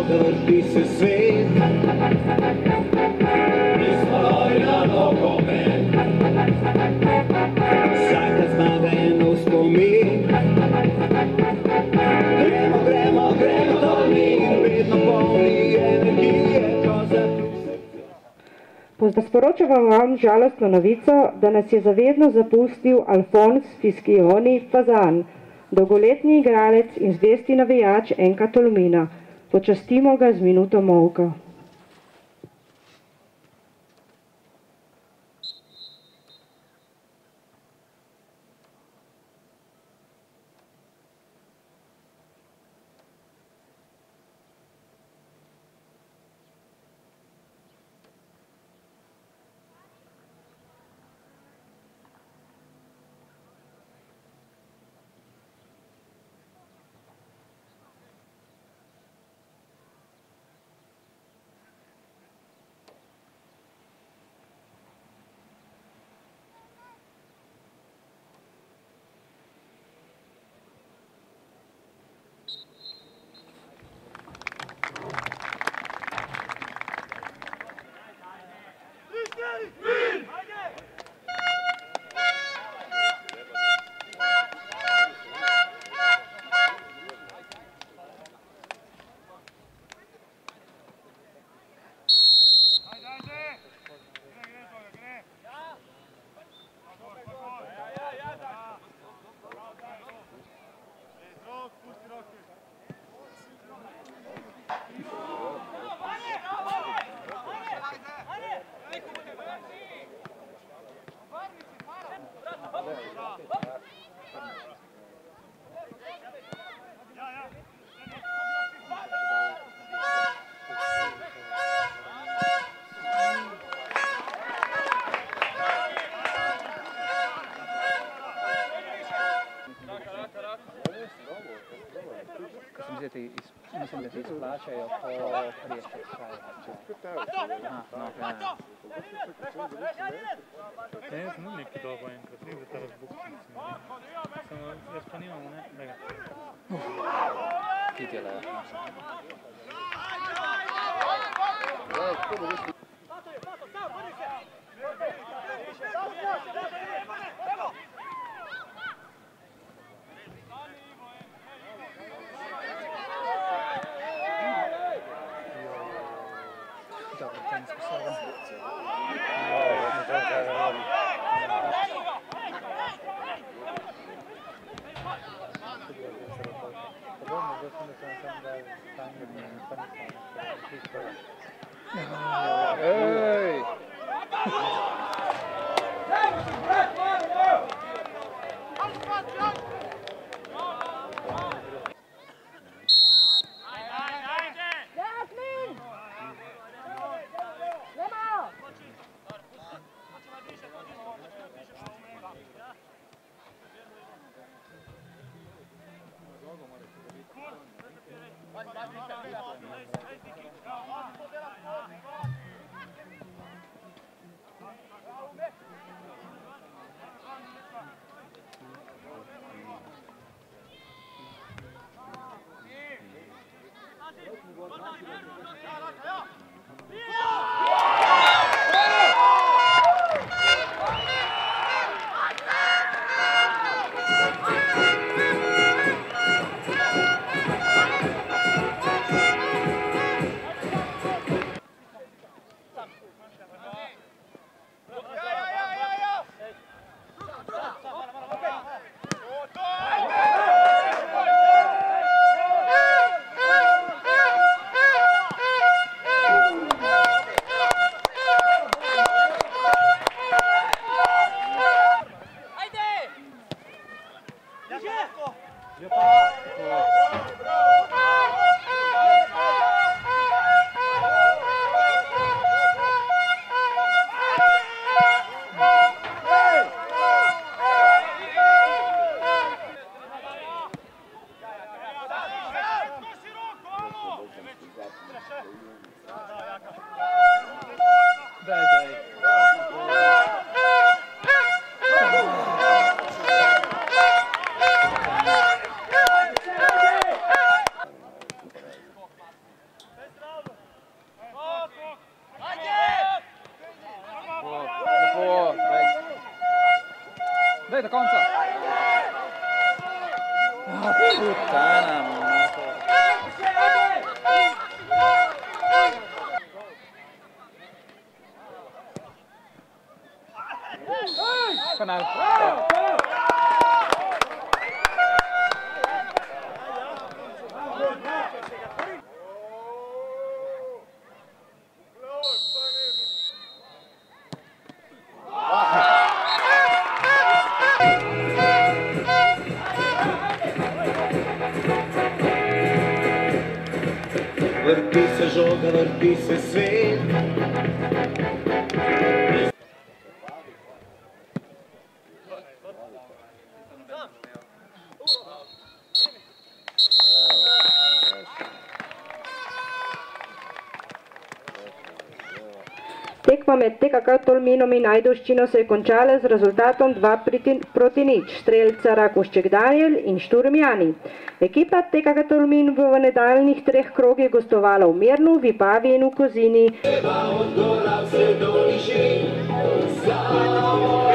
Vrti se svet, mi smo novi na nogomet. Vsaka zmaga je nov spomin. Gremo, Tolmin, vedno polni energije, ko zaključi. Sporočamo vam žalostno novico, da nas je zavedno zapustil Alfons Fiskioni Fazan, dolgoletni igralec in zvesti navijač NK Tolmina. Počastimo ga z minuto molka. Mislim, da ti isplačajo po priječkih krajih. Ne znam neki dobo enkrat, ni za ta razbukci. Samo jaz pa nimam, ne? Lega. Ti delajo. Ej! naprej do konca. Putana, mater. Penal. Vrti se žoga, vrti se svet. Tekma med TKK Tolminom in Ajdovščino se je končala z rezultatom 2-0. Strelca Rakušček Daniel in Šturm Jani. Ekipa TKK Tolmin v nadaljnjih 3 krogih gostovala v Mirnu, Vipavi in v Kozini. Od gora vse do višin, samo